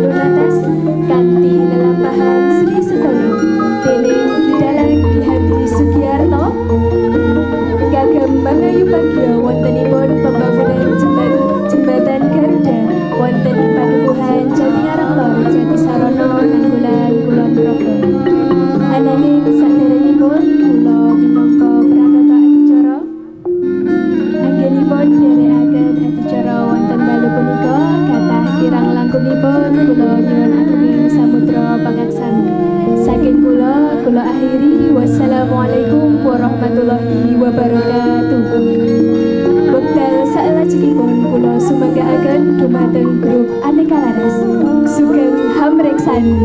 Lunatas kanthi lelampahan Sri Sutoyo dening Kidalang Ki Hadi Sugiyarto kagem mangayu bagya wontenipun pembangunan jembatan Garuda wonten Padukuhan Jatingarang Lor Jatisarana Nanggulan Kulon Progo. Ananging saderengipun kula minangka pranata adicara anggenipun nderekaken adicara wonten dalu punika kathah kirang langkungipun kula nyuwun agunging samudra pangaksami. Saking kula akhiri wassalamualaikum warahmatullahi wabarakatuh. Wekdal salajengipun kula sumanggaaken dhumateng grup Aneka Laras sugeng hamreksani.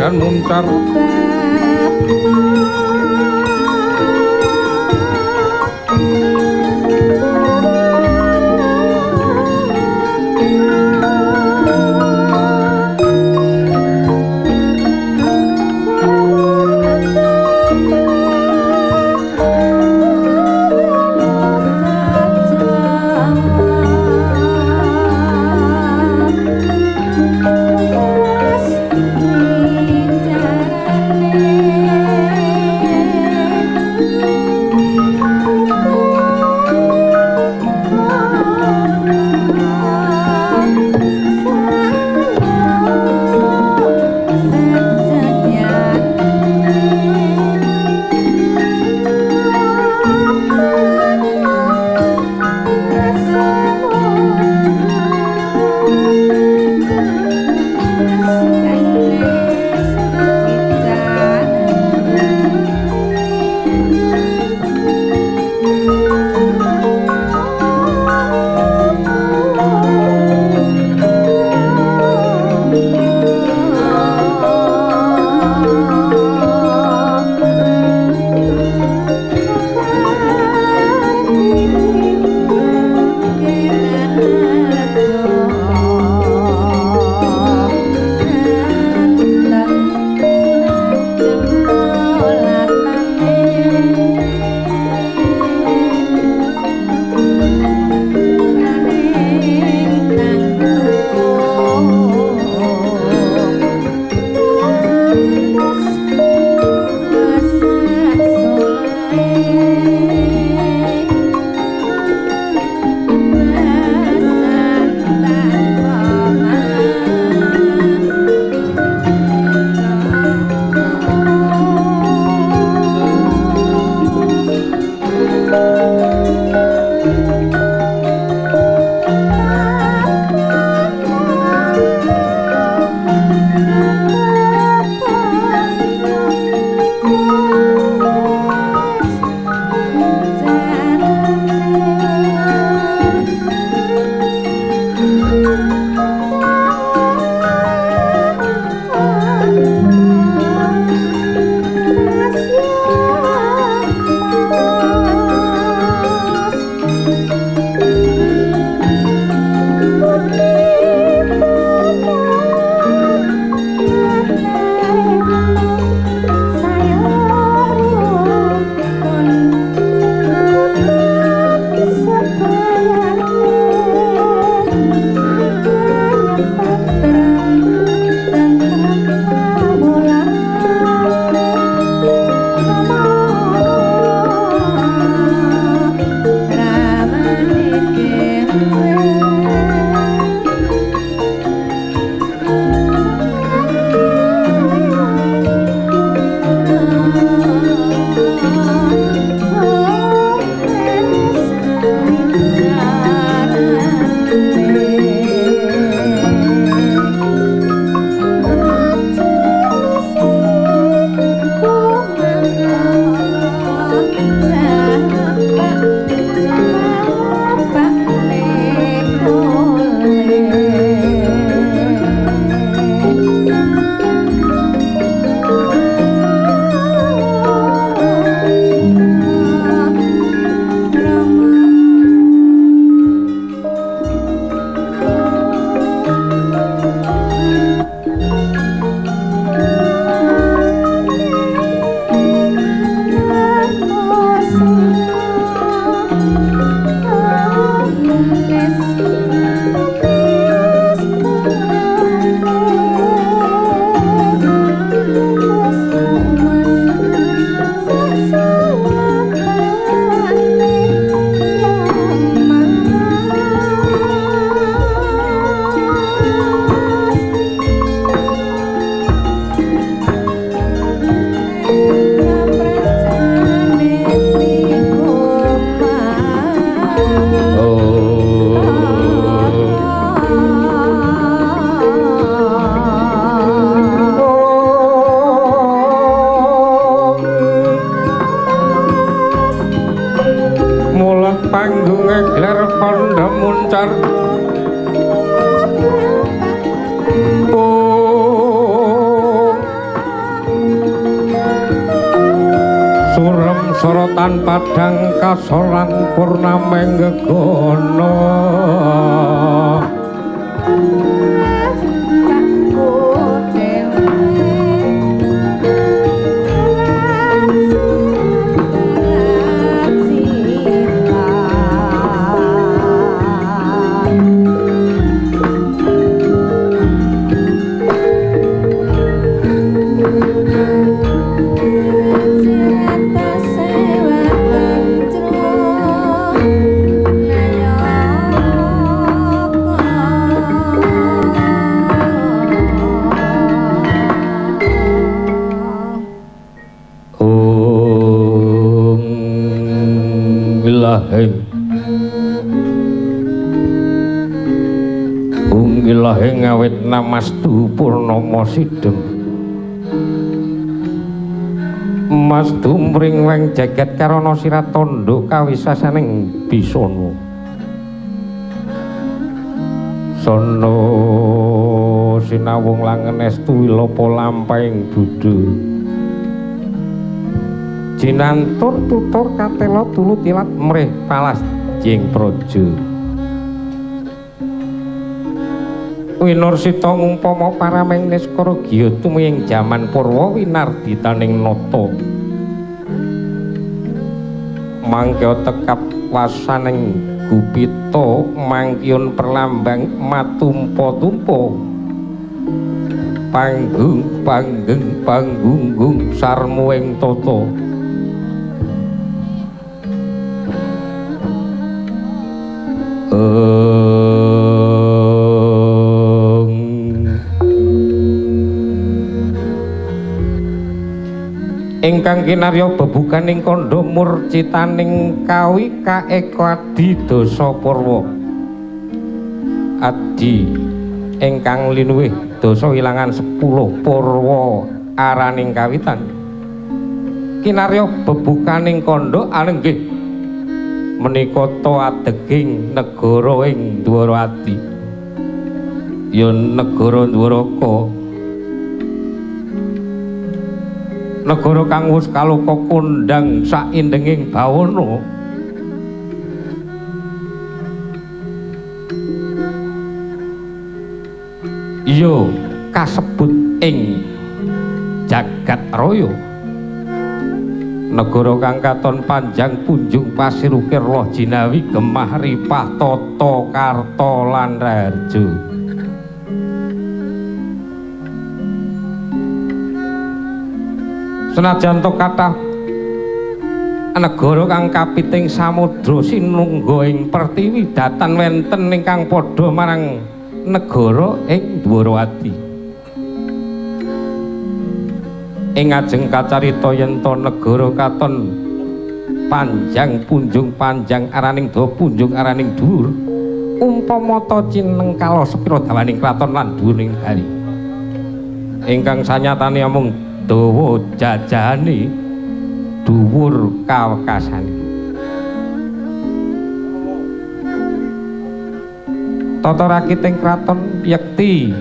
dan muncar Bicarane Wetan padhang kasolan purnameng gegono Ungilahe ngawit namastu purnama sidhem Mastu mring weng jagat karana sirat tandha kawisasaning bisana Sono sinawung langen estu wilapa lampahing Buddha Jinantur tutur katela tulu tilat mrih palas jeng praja Winarsita ngumpama parameng niskara giya tumiying jaman purwa winarditaning nata mangke tekap wasaning gupita mangkiyun perlambang matumpa-tumpa panggung panggeng panggunggung sarmu ing tata ingkang kinarya bebukaning kandha murcitaning kawi kaeka adi dasa purwa adi ingkang linuwih dasa wilangan 10 purwa araning kawitan kinarya bebukaning kandha alenggih menika ta adeging negara ing Dwarawati ya negara Dwaraka negara kang wis kaloka kondhang saindenging bawana iya kasebut ing jagat raya negara kang katon panjang punjung pasir ukir loh jinawi gemah ripah tata karta lan raharja senajan to kathah negara kang kapiting samudra sinungga ing pertiwi datan wenten ingkang padha marang negara ing Dwarawati ing ajeng kacarita yen to negara katon panjang punjung panjang araning dawa punjung araning dhuwur umpama ta cineng kala sepira dawaning kraton lan dhuwuring hari ingkang sanyatane amung dawa jajane dhuwur kawekasane tata rakiting kraton yekti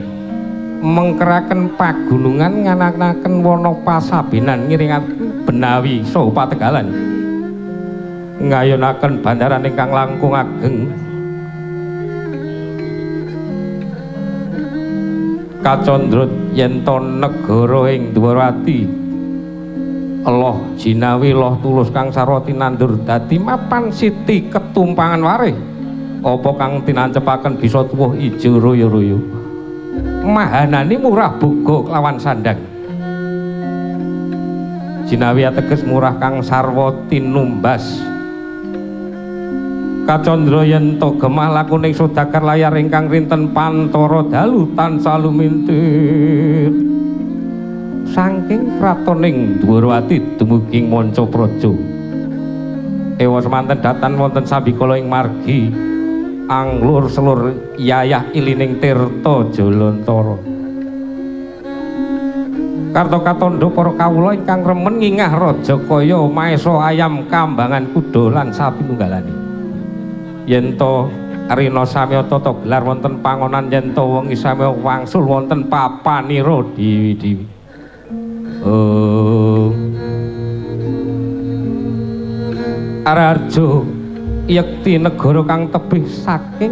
mengkeraken pagunungan nganakaken wana pasabenan ngiringaken benawi saha pategalan ngayonaken bandaran ingkang langkung ageng kacandrut yen to negara ing Dwarawati Allah jinawi loh tulus kang sarwa tinandur dadi mapan siti ketumpangan warih apa kang tinancepaken bisa tuwuh ijo royo-royo mahanani murah boga kelawan sandang jinawi ateges murah kang sarwa tinumbas kacandra yen to gemah lakuning sodakar layar ingkang rinten pantara dalu tansah lumintir saking kratoning Dwarawati dumugi Mancapraja ewa semanten datan wonten sabikala ing margi anglur selur yayah ilining tirta Jalantara karta katandha para kawula ingkang remen ngingah Rajakaya maesa ayam kambangan kuda lan sapinunggalane yen to rina samya tata gelar wonten pangonan yen to wengi samya wangsul wonten papanira dewi-dewi Ararjo yekti negara kang tebih saking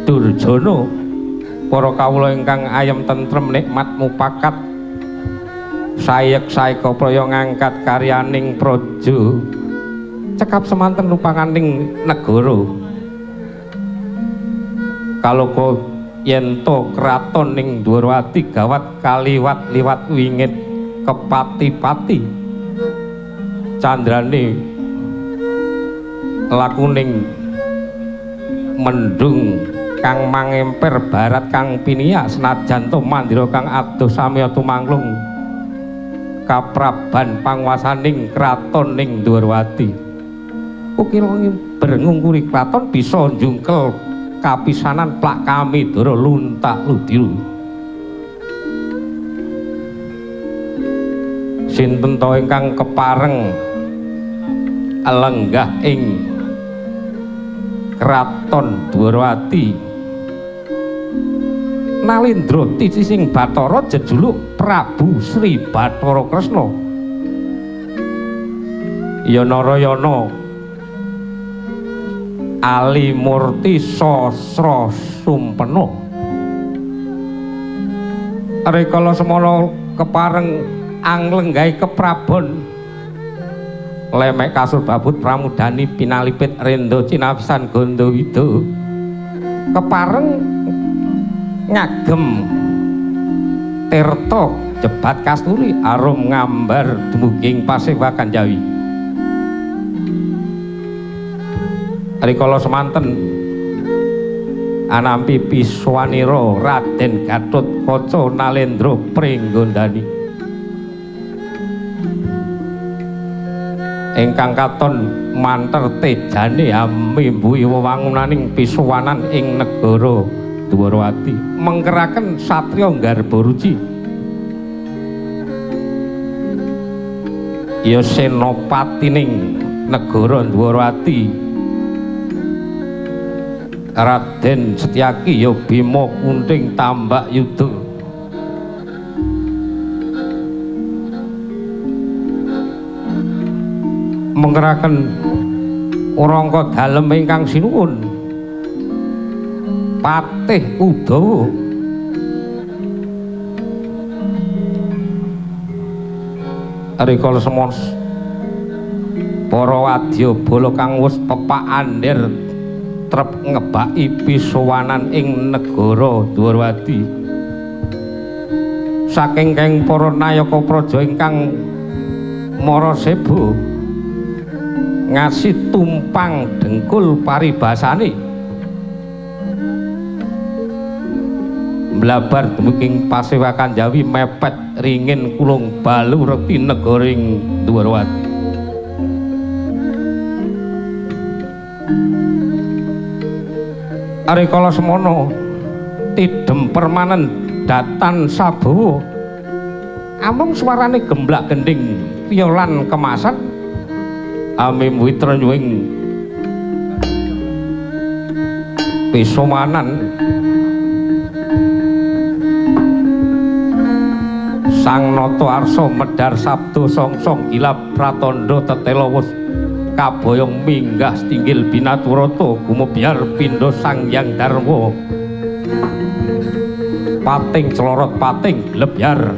Durjana para kawula ingkang ayem tentrem nikmat mupakat sayek saeka praya ngangkat karyaning praja cekap semanten rupanganing negara kaloka yen to kraton ning Dwarawati gawat kaliwat liwat wingit kepati-pati candrane lakuning mendung kang mangemper barat kang piniak senajan to mandira kang adoh samya tumanglung kapraban panguwasaning kraton ning Dwarawati ukira berngungkuri kraton bisa njungkel kapisanan plak kami dara luntak ludiru sinten to ingkang kepareng lenggah ing kraton Dwarawati Nalindra Ticising Bathara jejuluk Prabu Sri Bathara Kresna ya Narayana Ali Murti Sasra Sumpena rikala semana kepareng anglenggahe keprabon lemek kasur babut pramudani pinalipit renda cinawisan Gandawida kepareng ngagem tirta jebat kasturi arum ngambar dumuging Pasewakan Jawi rikala semanten anampi Piswanira Raden Gatotkaca Nalendra Pringgondani ingkang katon manter tejane amimbuhi wewangunaning pisuwanan ing negara Dwarawati mengkeraken satriya Garbaruci ya senopatining negara Dwarawati Raden Setyaki ya Bima Kunting Tambak Yuda mengkeraken rangka dalem ingkang sinuwun Patih Udawa rikala semana para wadyabala kang wis pepak andher trep ngebaki pisuwanan ing negara Dwarawati saking keng para nayaka praja ingkang mara seba ngasih tumpang dengkul paribasane mlabar dumuking Pasewakan Jawi mepet ringin kulung balu rekti negaring Dwarawati rikala semana tidhem permanen datan sabawa amung swarane gemblak gending piyolan kemasan amim witrenyuing pisuwanan Sang Nata Arsa medhar sabda songsong gilap pratandha tetela wus kaboyong minggah stinggil binaturata gumebyar pindha Sang Hyang Darma pating clorot pating lebyar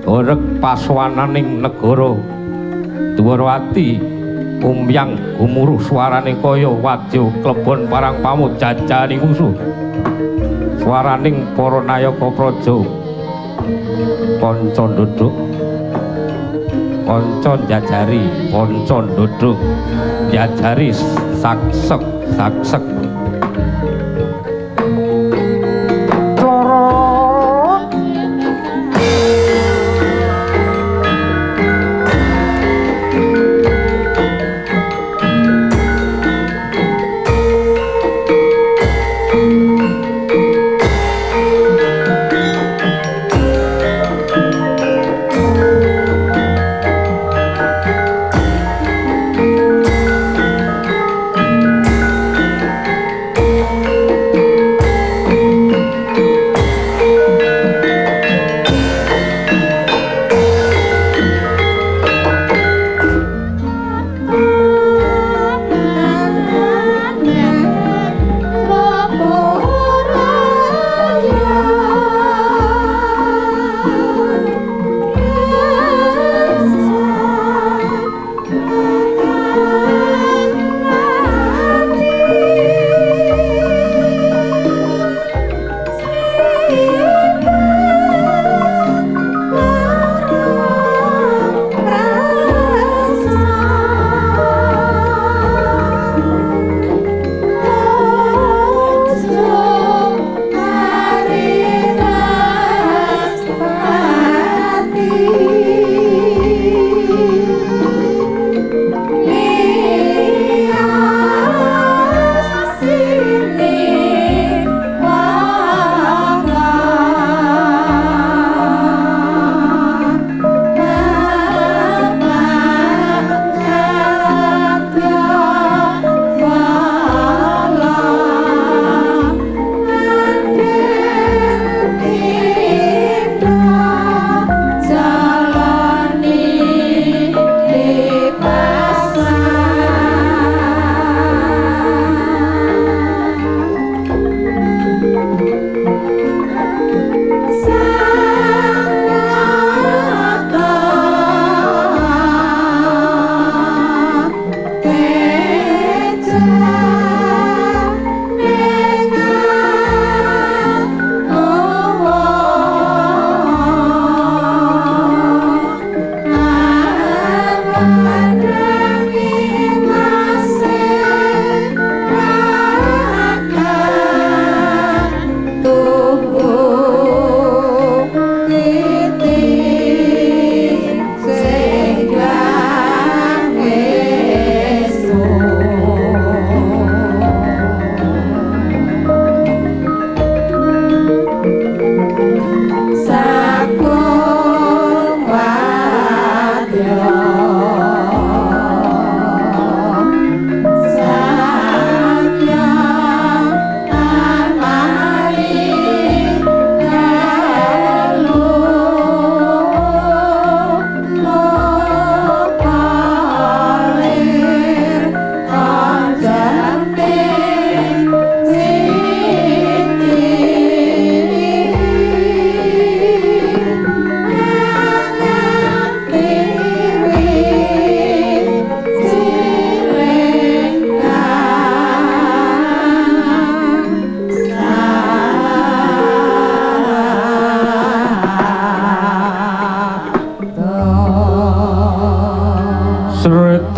horeg paswananing negara Dwarawati umyang gumuruh swarane kaya wadya klebon parang pamut jajaning musuh swaraning para nayaka praja kanca nduduk kanca njajari kanca nduduk njajari saksek saksek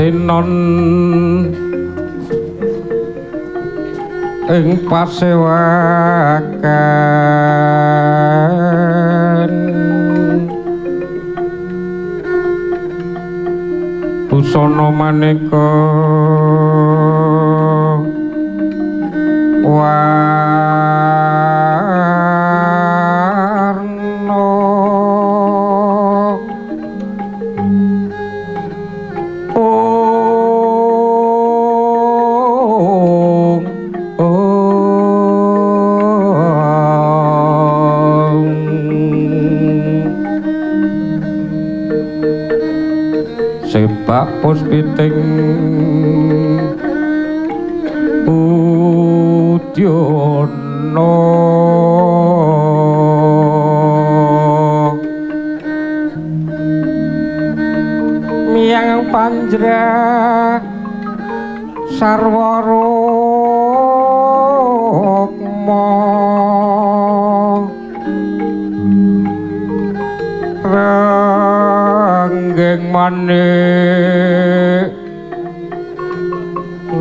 tinon ing pasewakan busana maneka warna sepak puspiting udyono miyang panjra sarwarukma renggeng manik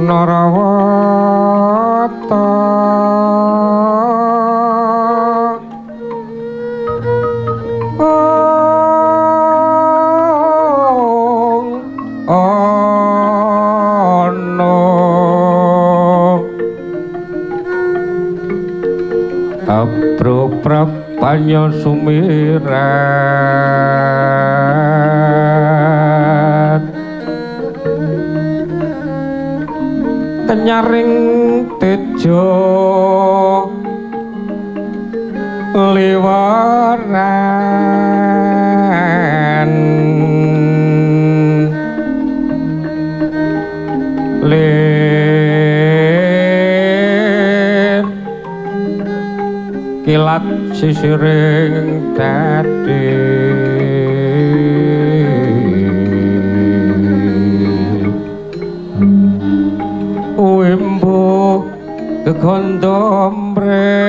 narawata prapanya sumirat kenyaring tejo liwaran kilat sisiring dadi wimbo kekondombre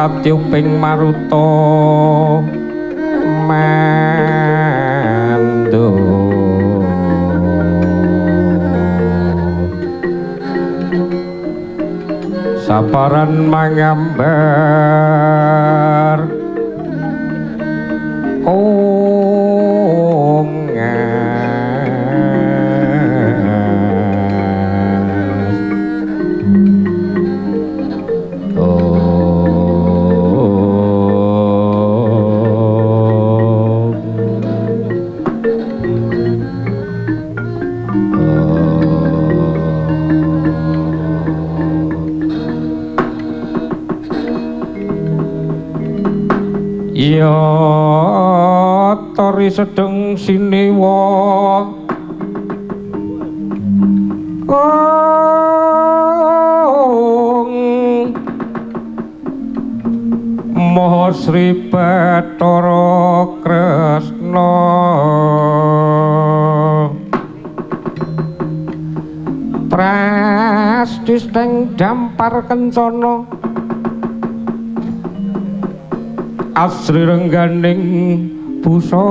kati uping maruta mando saparan mangambar ya tori sedeng siniwa Maha Sri Bathara Kresna Prastis teng dampar kencana asri rengganing busana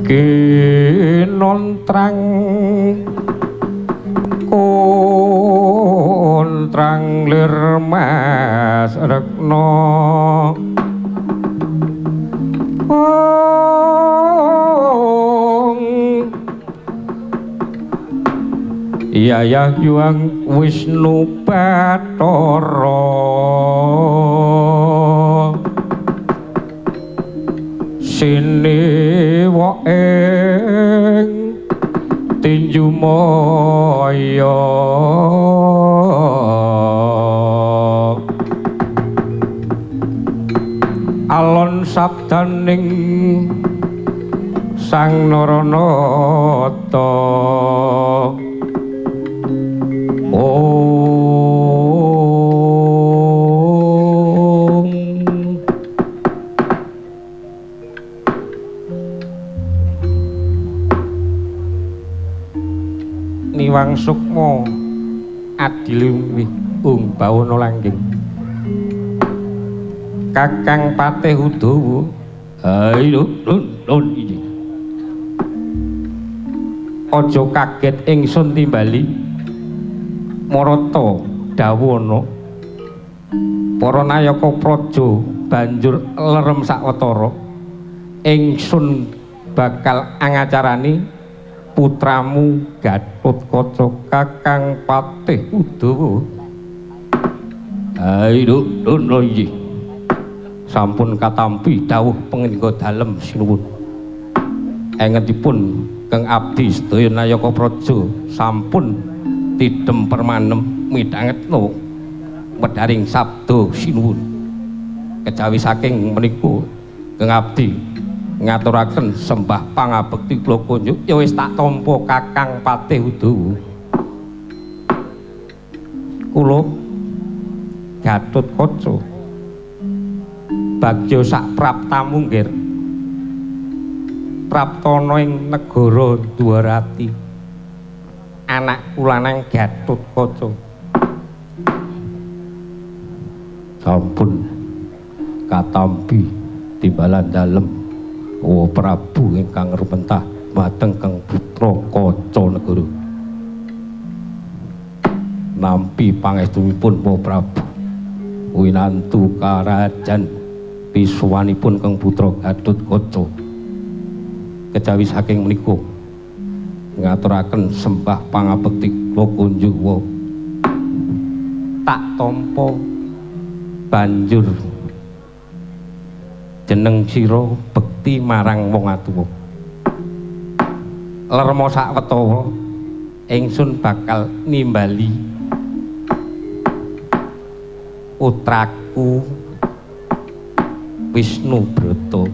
kinontrang kontrang lir Mas Rekna Yayah Hyang Wisnu Bathara sinewa ing tinju maya alon sabdaning Sang Naranata Om Niwang Sukma Adilumih Bawana Langgeng Kakang Patih Udawa ayo nun iki aja kaget ingsun timbali Marata dawana para nayaka praja banjur lerem sawetara ingsun bakal angacarani putramu Gatotkaca Kakang Patih Udawa ayo nun iki sampun katampi dawuh pangandika dalem sinuwun engetipun Kang abdi sedaya nayaka praja sampun tidhem permanem midhangetna wedharing sabda sinuwun kejawi saking menika Kang abdi ngaturaken sembah pangabekti kula kunjuk ya wis tak tampa Kakang Patih Udawa kula Gatotkaca bagya sak praptamu nggir praptana ing negara Dwarati anak kulanang Gatotkaca sampun katampi timbalan dalem wa Prabu ingkang rumentah mateng Kang putra Kaca negara nampi pangestunipun wa Prabu winantu karajan pisuwanipun Kang putra Gatotkaca kejawi saking menika ngaturaken sembah pangabekti kula kunjuk tak tampa banjur jeneng sira bekti marang wong atuwa lerma sawetara ingsun bakal nimbali putraku Wisnu Brata.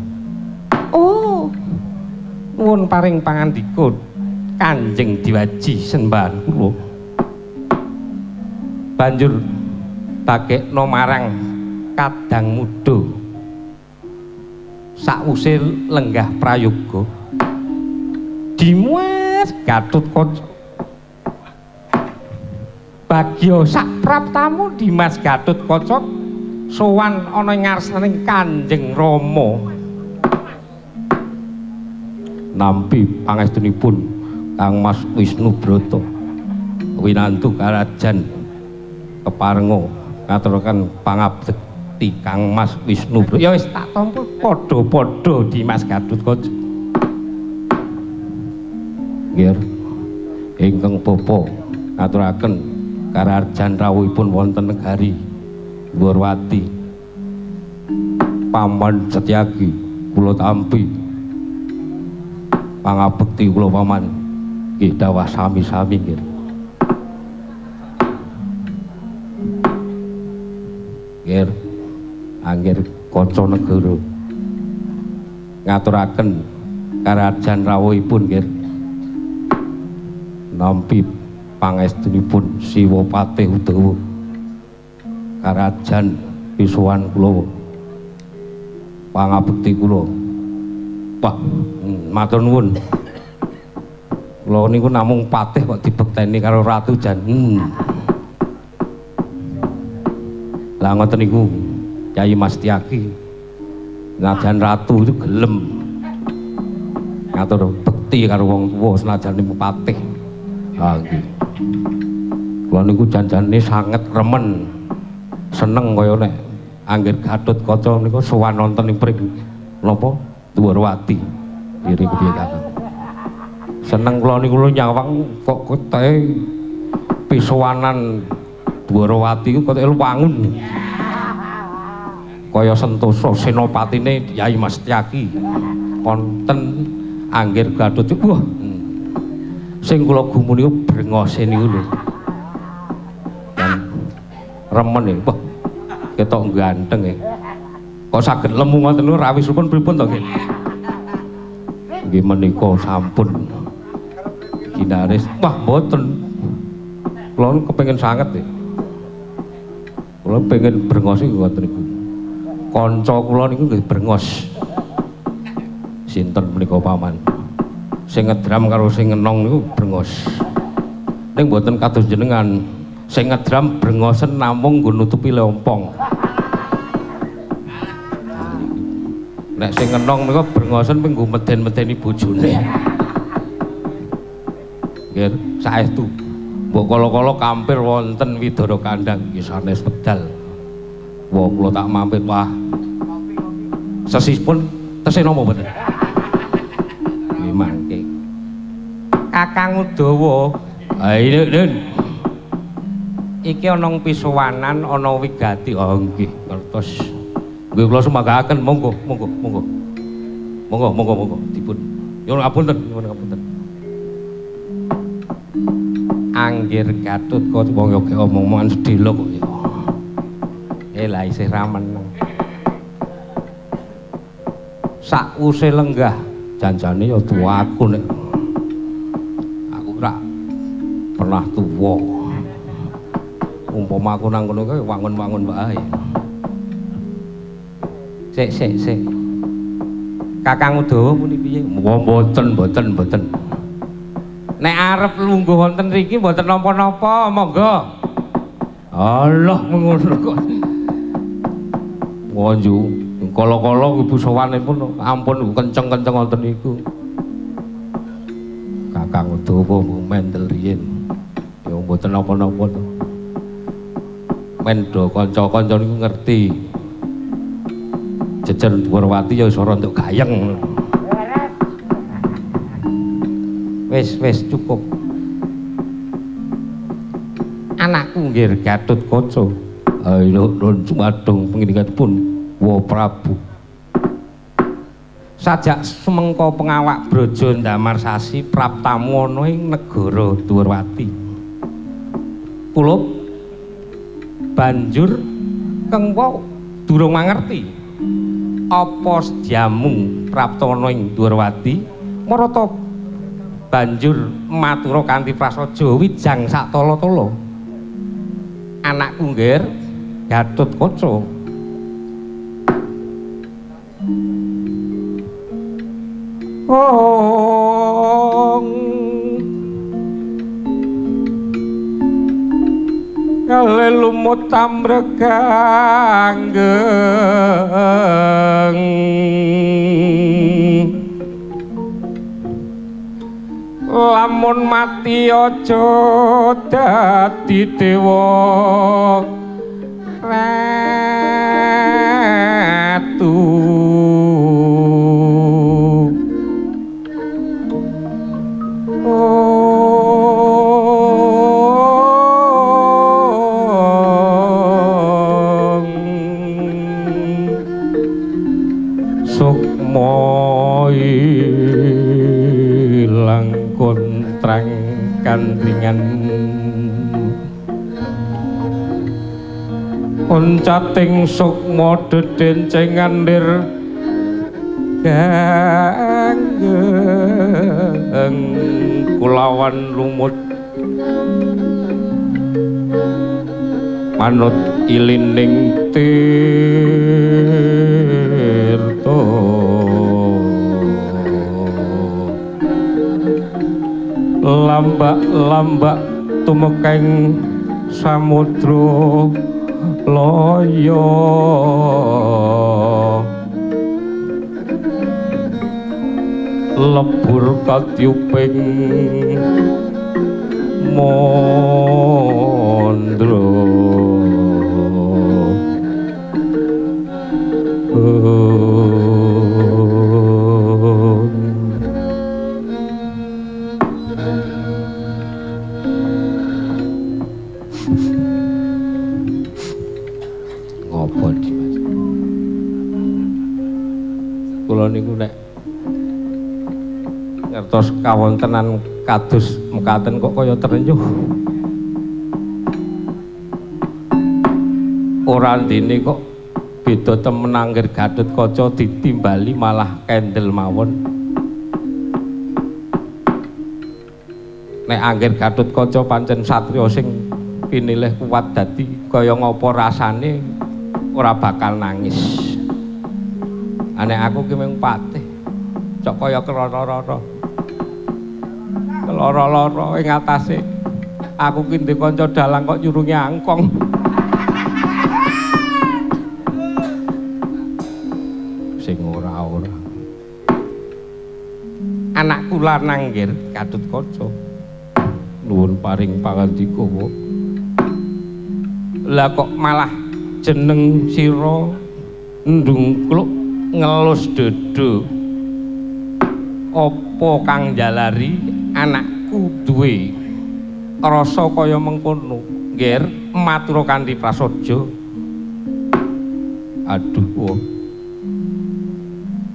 Oh, nuwun paring pangandika Kanjeng Diwaji sembahan kula. Banjur bagekna marang kadang muda. Sakwise lenggah prayoga. Dimas Gatotkaca. Bagya sak praptamu Dimas Gatotkaca sowan ana ing ngarsaning Kanjeng Rama nampi pangestunipun Kang Mas Wisnu Brata winantu karajan keparenga ngaturaken pangabekti Kang Mas Wisnu Brata ya wis tak tampa padha-padha Dimas Gatotkaca nggih ingkang bapa ngaturaken kararjan rawuhipun wonten negari Dwarwati Paman Setyaki kula tampi pangabekti kula paman nggih dawuh sami-sami nggih nggih anggir Kaca negara ngaturaken karajan rawuhipun nggih nampi pangestunipun Siwa Patih Udawa karajan pisuwan kula pangabekti kula Pak matur nuwun kula niku namung patih kok dibekteni karo Ratu Jan lah ngoten niku Kyai Mas Tyaki senajan ratu itu gelem ngatur bekti karo wong tuwa senajan niku patih ha nggih kula niku janjane sanget remen seneng kaya nek anggere Gatotkaca niku sowan wonten ing pring napa Dwarwati iri kepiye kakang seneng kula niku nyawang kok kete pisuwanan Dwarwati ku kok wangun kaya Sentosa senopatine Kyai Mas Tyaki wonten anggere Gatotkaca wah sing kula gumuni brengose niku lho remen wah ketok ganteng kok saged lemu ngoten niku rawisipun pripun to nggih nggih menika sampun ginaris wah mboten Kula kepengin sanget ya. Kula pengen brengos iki ngoten niku. Kanca kula niku nggih brengos. Sinten menika paman? Sing ngedram karo sing ngenong niku brengos. Ning mboten kados jenengan. Sing ngedram brengosen namung nggo nutupi lompong. Nek sing ngenong niku brengosen ping nggo meden-medeni bojone. Nggih, saestu. Mbok kala-kala kampir wonten Widara Kandhang nggih sanes pedal. Wah, kula tak mampir wah. Sesipun tesih napa mboten? Nggih mangke. Kakang Udawa. Ha iki iki ana pisuwanan ana wigati. Oh nggih, ngertos. Nggih kula sumanggaken monggo, monggo, monggo. Monggo, monggo, monggo dipun. Nyuwun ngapunten, nyuwun ngapunten. Anggir Gatut kok wong yo omong-omongan sedhela kok ya. Lah isih ra meneng. Sakwuse lenggah janjane ya tuaku nek. Aku ora pernah tuwa. Umpama aku nang kono kuwi wangun-wangun wae. Sik. Kakang Udawa muni piye? Mboten. Nek arep lungguh wonten mriki mboten napa-napa, monggo. Allah ngono kok. Wonju, kala-kala ibu sowanipun ampun kenceng-kenceng wonten niku. Kakang Udawa mendel riyin. Ya mboten napa-napa to. Men do kanca-kanca niku ngerti. Jejer Dwarawati ya iso rontok gayeng. Wis cukup. Anakku nggih Gatut Kaca. Ayo nuwun sumadong pangindikanipun Wa Prabu. Sajak semengko pengawak Braja Ndamarsasi praptamu ana ing negara Dwarawati. Kula banjur kengko durung mangerti apa jamu praptana ing Dwarawati marata banjur matura kanthi prasaja wijang sak tala-tala. Anakku nggih Gatut Kaca. Kale lumut amrekanggeng lamun mati aja dadi dewa ratu. Sukma ilang kontrang kandringan oncating sukma dedencengan lir kanggeng kulawan lumut manut ilining tirta lambak-lambak tumekeng samudra loyo lebur katyuping mondro ngopo Dimas kula niku nek ngertos kawontenan kados mekaten kok kaya terenyuh ora ndene kok beda temen Anggir Gatut Kaca ditimbali malah kendel mawon. Nek Anggir Gatut Kaca pancen satriya sing pinilih kuat dadi kaya ngapa rasane ora bakal nangis. Anek aku ki mung patih. Cok kaya keloro-loro. Keloro-loro ing atase aku ki ndek kanca dalang kok nyurungi angkong. Sing ora-ora. Anakku lanang nggir Gatotkaca. Nuwun paring pangandika wae. Lah kok malah jeneng sira ndungkluk ngelus dodo. Apa kang jalari anakku duwe rasa kaya mengkono? Nggir, matur kanthi prasaja. Aduh, wah.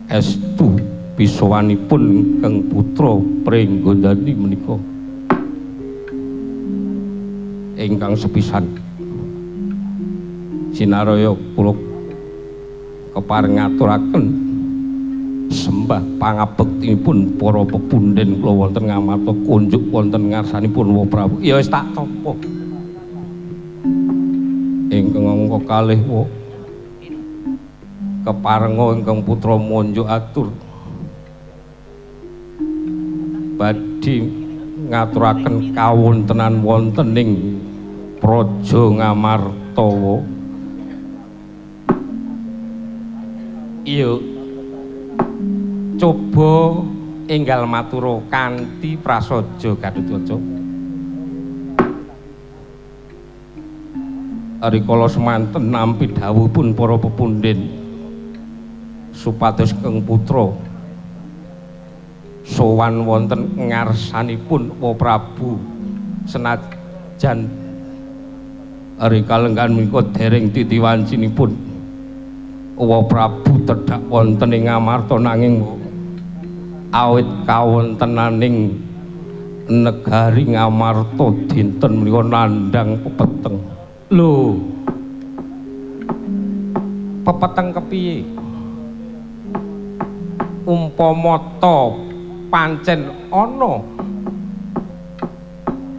Estu bisawanipun Kang Putra Pringgondani menika ingkang sepisan sinaraya kula kepareng ngaturaken sembah pangabektinipun para pepundhen kula wonten ngamarta kunjuk wonten ngarsanipun Wa Prabu. Ya wis tak tampa. Ingkang angka kalih wa keparenga ingkang putra monjo atur badhe ngaturaken kawontenan wonten ing Praja Ngamarta. Iya, coba enggal matura kanthi prasaja Gatotkaca. Rikala semanten nampi dawuhipun para pepundhen supados Kang Putra sowan wonten ngarsanipun Wa Prabu senajan rikala menika dereng titiwancinipun Wa Prabu tedhak wonten ing Ngamarta nanging awit kawontenaning negari Ngamarta dinten menika nandhang pepeteng. Lho, pepeteng kepiye? Umpama ta pancen ana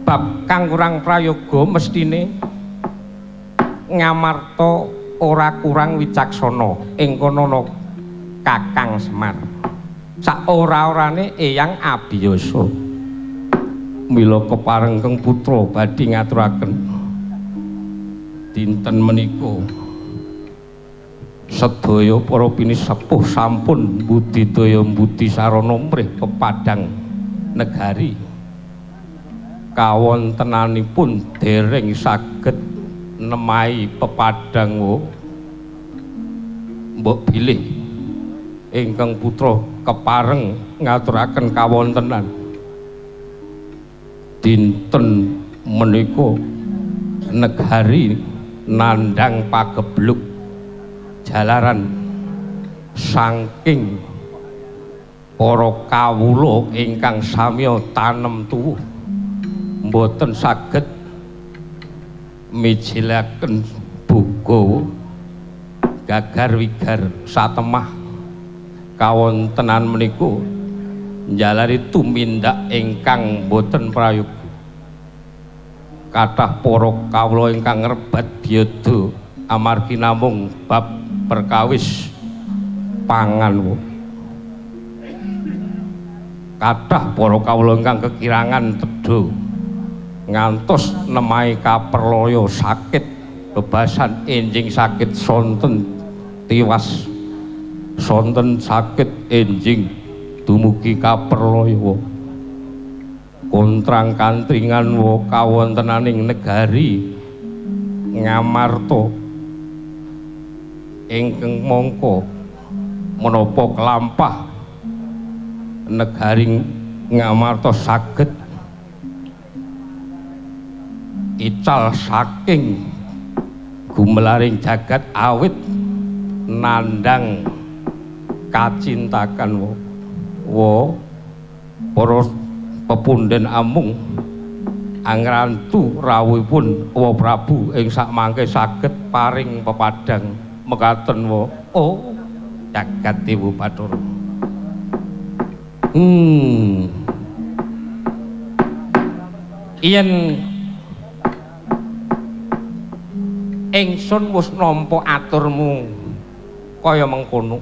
bab kang kurang prayoga mestine Ngamarta ora kurang wicaksana ing kono Kakang Semar. Sak ora-orane Eyang Abiyasa. Mila kepareng Kang Putra badhe ngaturaken dinten menika sedaya para pinisepuh sampun budidaya mbudi sarana mrih pepadang negari kawontenanipun dereng saged nemahi pepadang mbok bilih ingkang putra kepareng ngaturaken kawontenan dinten menika negari nandhang pagebluk jalaran saking para kawula ingkang samya tanem tuwuh mboten saged mijilaken buga gagar wigar satemah kawontenan menika njalari tumindak ingkang boten prayoga. Kathah para kawula ingkang ngrebat biyada amargi namung bab perkawis pangan. Kathah para kawula ingkang kekirangan tedha ngantos nemahi kaperloyo sakit bebasan enjing sakit sonten tiwas sonten sakit enjing dumugi kaperloyo kontrang kantringan wa kawontenaning negari Ngamarta ingkang mangka menapa kelampah negari Ngamarta saged ical saking gumelaring jagat awit nandhang kacintakan wa para pepundhen amung angrantu rawuhipun Wa Prabu ing sakmangke saged paring pepadang mekaten wa jagat Dewa Bathara. Yen ingsun wis nampa aturmu kaya mengkono.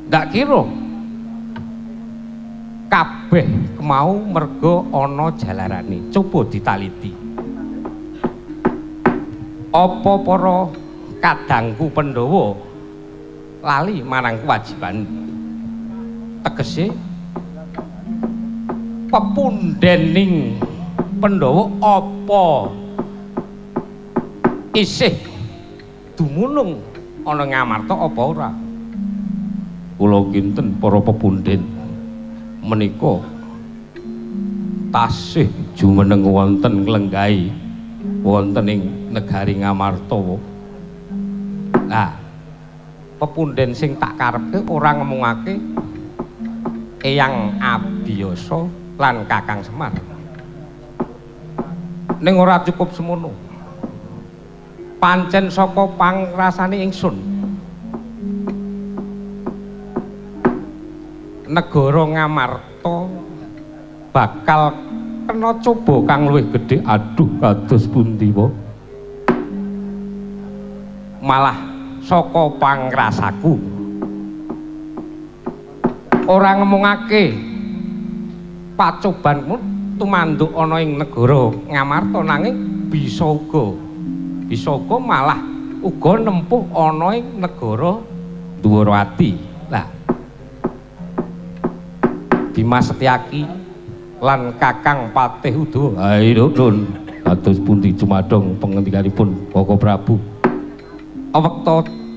Ndak kira kabeh kemau merga ana jalarane. Coba ditaliti. Apa para kadangku Pandhawa lali marang kewajiban? Tegese pepundhening Pandhawa apa isih dumunung ana Ngamarta apa ora? Kula kinten para pepundhen menika tasih jumeneng wonten nglenggahi wonten ing negari Ngamarta. Nah, pepundhen sing tak karepke ora ngemungake Eyang Abiyasa lan Kakang Semar. Ning ora cukup semono. Pancen saka pangrasane ingsun negara Ngamarta bakal kena coba kang luwih gedhe. Aduh kados pundi wae. Malah saka pangrasaku ora ngemungake pacobanmu tumanduk ana ing negara Ngamarta, nanging bisa uga malah uga nempuh ana ing negara Dwarawati. Lah Dimas Setyaki lan Kakang Patih Udawa, ayo Nun, kados pundi cumadong pangendikanipun Kaka Prabu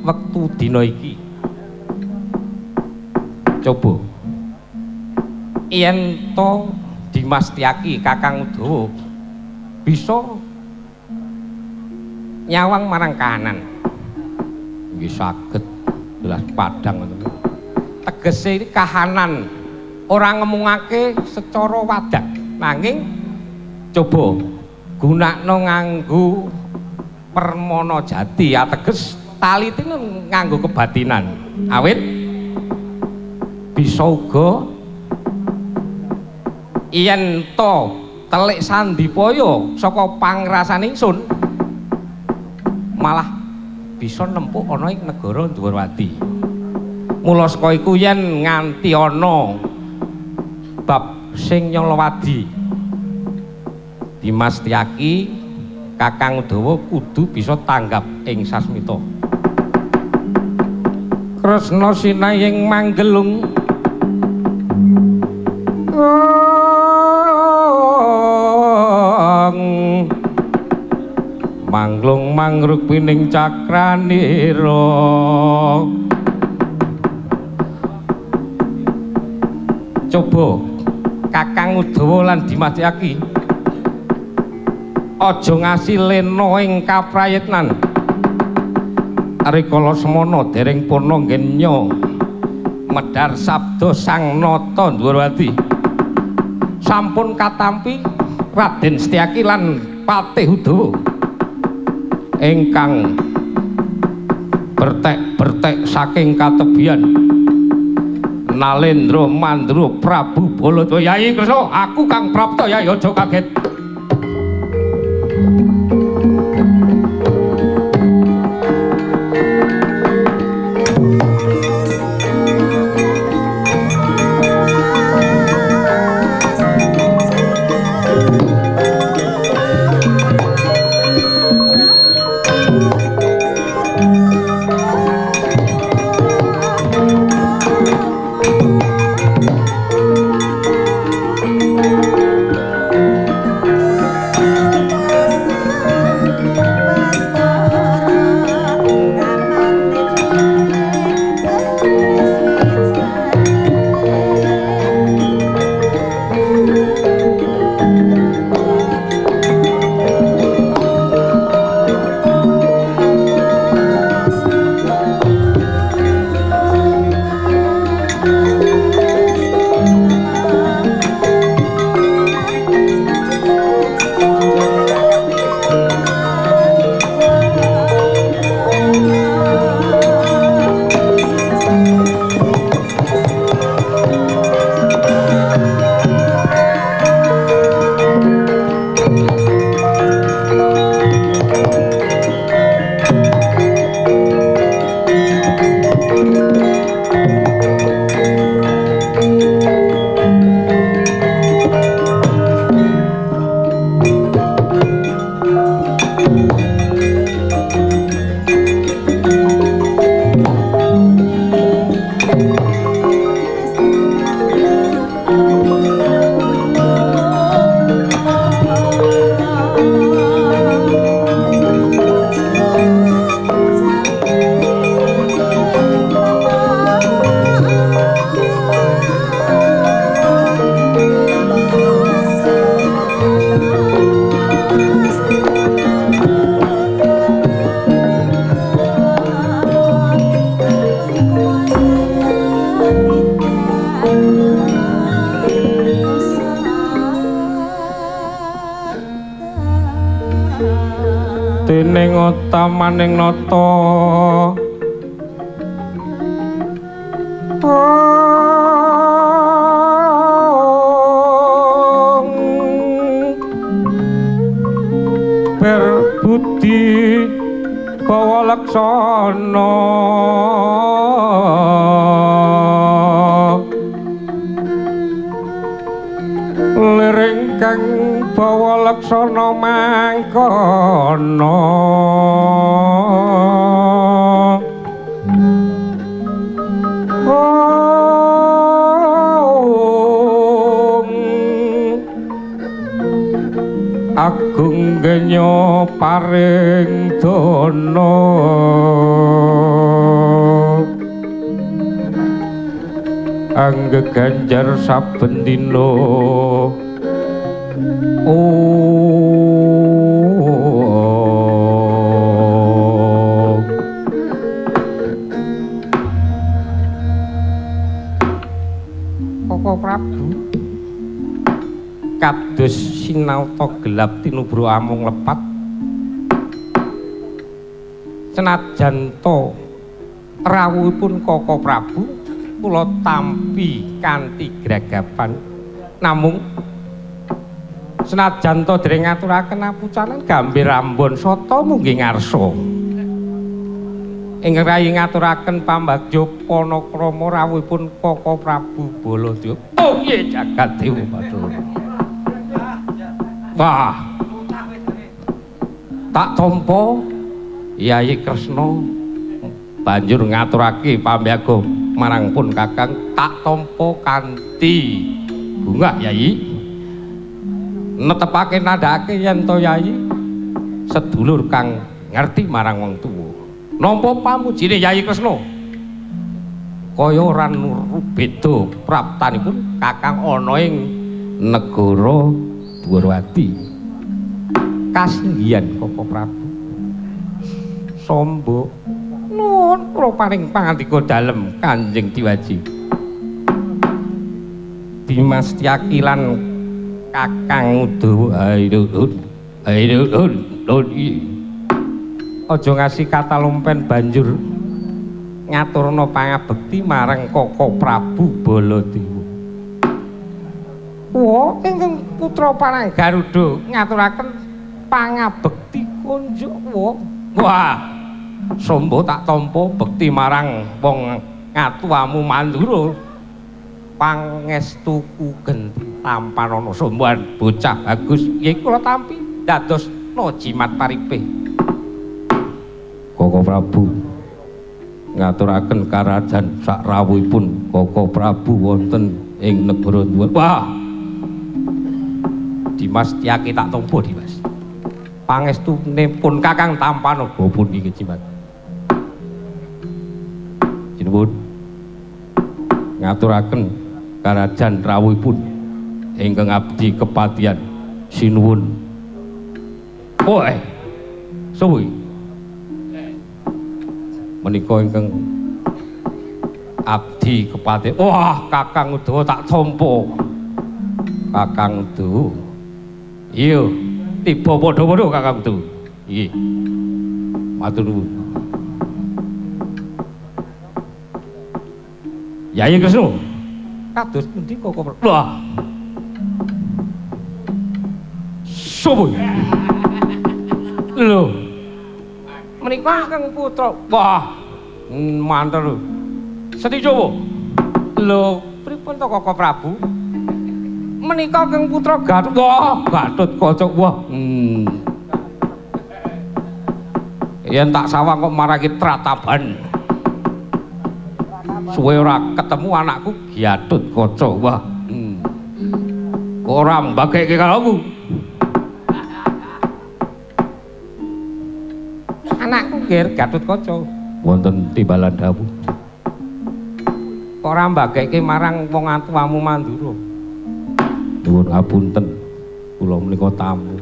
wektu dina iki. Coba yen to Dimas Setyaki Kakang Udawa bisa nyawang marang kahanan, nggih saged jelas padang ngoten. Tegese kahanan ora ngemungake secara wadak, nanging coba gunakno nganggo permana jati, ateges talitine nganggo kebatinan. Awit bisa uga yen to telik sandipaya saka pangrasane ingsun malah bisa nempuh ana ing negara Dwarawati. Mula saka iku yen nganti ana bab sing nyolowadi, Dimas Setyaki Kakang Udawa kudu bisa tanggap ing sasmita. Kresna sinayeng manggelung manglung mangruk pining cakranira. Coba Kakang Udawa lan Dimas Setyaki aja ngasilena ing kaprayitnan rikala semana dereng purna ngenya medhar sabda Sang Nata Dwarawati sampun katampi Raden Setyaki lan Patih Udawa ingkang bertek-bertek saking katebian Nalendra Mandra Prabu Baladaya. Yai Kresna, aku Kang Prapta, Yai aja kaget. dening utamaning nata berbudi bawa laksana liring kang bawa laksana mangkono agung genya paring dana anggeganjar saben dina Koko Prabu kados sinauta gelap tinubro amung lepat senajan to rawuhipun Koko Prabu kula tampi kanthi gragapan namung senajan to dereng ngaturaken apucanan gambir ambon sata munggih ngarsa ingkang rayi ngaturaken pambagya panakrama rawuhipun Koko Prabu Baladewa oh nggih jagat dewa Bathara wah tak tampa Yayi Kresna banjur ngaturake pambaga marang pun Kakang tak tampa kanthi bungah Yayi netepake nandhake yen to Yayi sedulur kang ngerti marang wong tuwa nampa pamujine Yayi Kresna kaya ora beda praptanipun Kakang ana ing negara Dwarawati kasinggihan Koko Prabu Samba nuwun kula paring pangandika dalem Kanjeng Diwaji Dimas Tyaki lan Kakang Udawa aja ngasih kata lumpen banjur ngaturna pangabekti marang Koko Prabu Baladewa wah ingkang putra Parang Garuda ngaturaken pangabekti kunjuk wah Samba tak tampa bekti marang wong ngatuwamu Mandura pangestuku genti tampanana Samban bocah bagus nggih kula tampi dadosna jimat paripih Koko Prabu ngaturaken karajan sak rawuhipun Koko Prabu wonten ing negara Dwarawati wah Dimas Tyaki tak tampa Dimas pangestunipun Kakang Tampanoga pundi jimat jinuwun ngaturaken karajan rawuhipun ingkang abdi kepatihan sinuwun oe suwi menika ingkang abdi kepatihan wah Kakang Udawa tak tampa Kakang Udawa iya tiba padha-padha Kakang Udawa nggih matur nuwun Yayi Kresna kados pundi Koko Prabu wah sapa lho menika Kang putra wah mantel Setijawa lho pripun to Koko Prabu menika Kang putra Gatut wah Gatut Kaca wah yen tak sawang kok marake Trataban suwe ora ketemu anakku Gatotkaca. Wah. Kok ora mbageke karo aku? Anakku nggih Gatotkaca. Wonten timbalan dawuh. Kok ora mbageke marang wong atuwamu Mandura? Nuwun ngapunten. Kula menika tamu.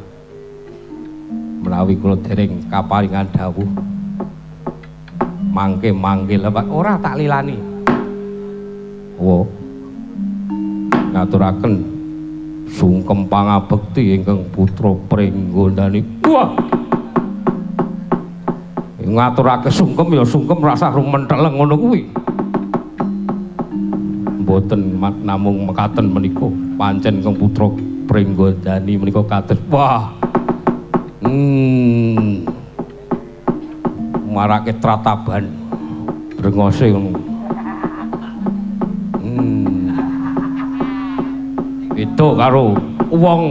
Menawi kula dereng kaparingan dawuh. Mangke lewat ora tak lilani. Wo. Ngaturaken sungkem pangabekti ingkang putra Pringgondani. Wah. Ngaturake sungkem ya sungkem rasa rumenteleng ngono kuwi. Mboten namung mekaten menika pancen ingkang putra Pringgondani menika kados. Wah. Marake trataban brengose ngono. Itu karo wong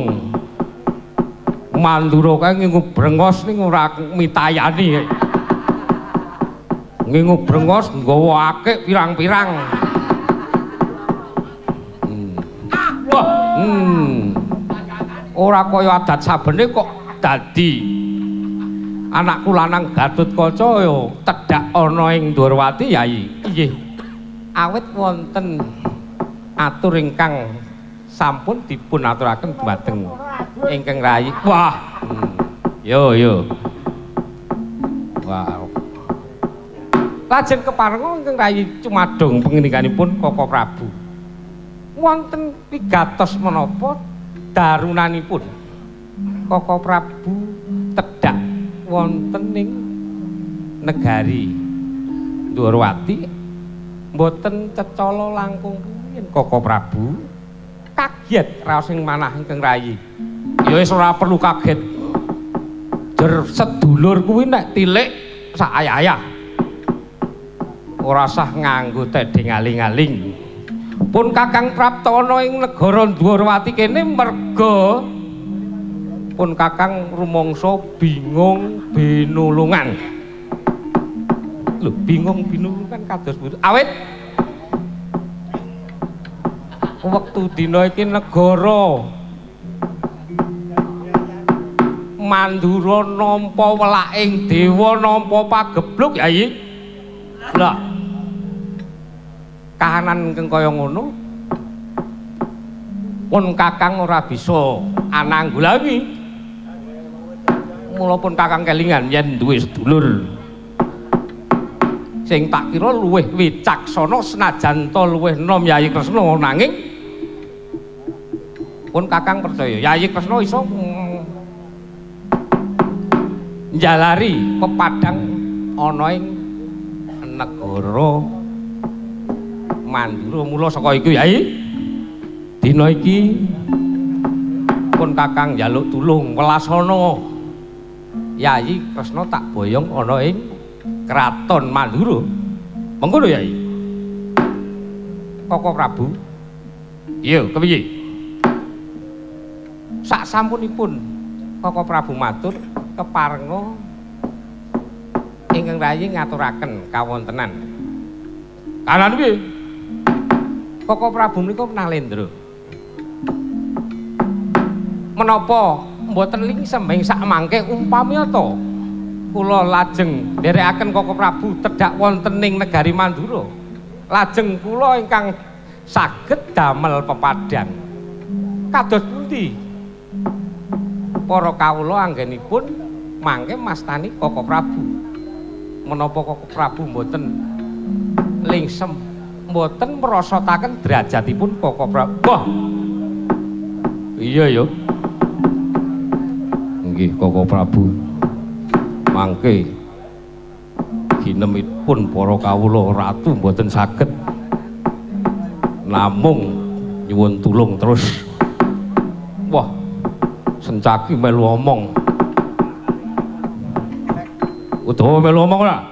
Mandura kae ngingu brengos ning ora mitayani. Ngingu brengos nggawa akik pirang-pirang. Wah, ora kaya adat sabene kok dadi anakku lanang Gatotkaca ya tedhak ana ing Ndorowati Yai. Nggih. Awit wonten atur ingkang sampun dipun aturaken dhumateng ingkang rayi. Wah. Yo. Wah. Lajeng keparenga ingkang rayi cumadong pangendikaanipun Koko Prabu. Wonten pigatos menapa darunanipun Koko Prabu tedhak wonten ing negari Ndorowati mboten cecala langkung rumiyin Koko Prabu. Kaget raos ing manah ingkang rayi. Ya wis ora perlu kaget. Jer sedulur kuwi nek tilik sak ayah-ayah. Ora usah nganggo tedhing aling-aling. Pun Kakang Praptana ing negara Ndorowati kene merga pun Kakang rumangsa bingung binulungan. Lho, bingung binulungan kados pundi? Awit wektu dina iki negara Mandura nampa welaking dewa nampa pagebluk Yai. Lah kahanan keng kaya ngono pun Kakang ora bisa ananggulangi. Mula pun Kakang kelingan yen duwe sedulur sing tak kira luwih wicaksana senajan to luwih enom Yayi Kresna nanging pun Kakang percaya Yayi Kresna iso njalari pepadang ana ing negara Mandura. Mula saka iku Yai dina iki pun Kakang njaluk tulung welasana Yayi Kresna tak boyong ana ing Kraton Mandura. Mengko lho Yai. Koko Prabu. Iya, kepiye? Sak sampunipun Koko Prabu matur keparenga ingkang rayi ngaturaken kawontenan. Kanan piye? Koko Prabu menika Nalendra. Menapa mboten lingsem ing sak mangke umpami ta kula lajeng nderekaken Koko Prabu tedhak wonten ing negari Mandura. Lajeng kula ingkang saged damel pepadang. Kados pundi para kawula anggenipun mangke mastani Koko Prabu. Menapa Koko Prabu mboten lingsem, mboten mrosotaken derajatipun Koko Prabu. Wah. Iya ya. Nggih Koko Prabu. Mangke ginemipun para kawula ratu mboten saged namung nyuwun tulung terus. Wah, sencaki melu omong. Utawa melu omong ora?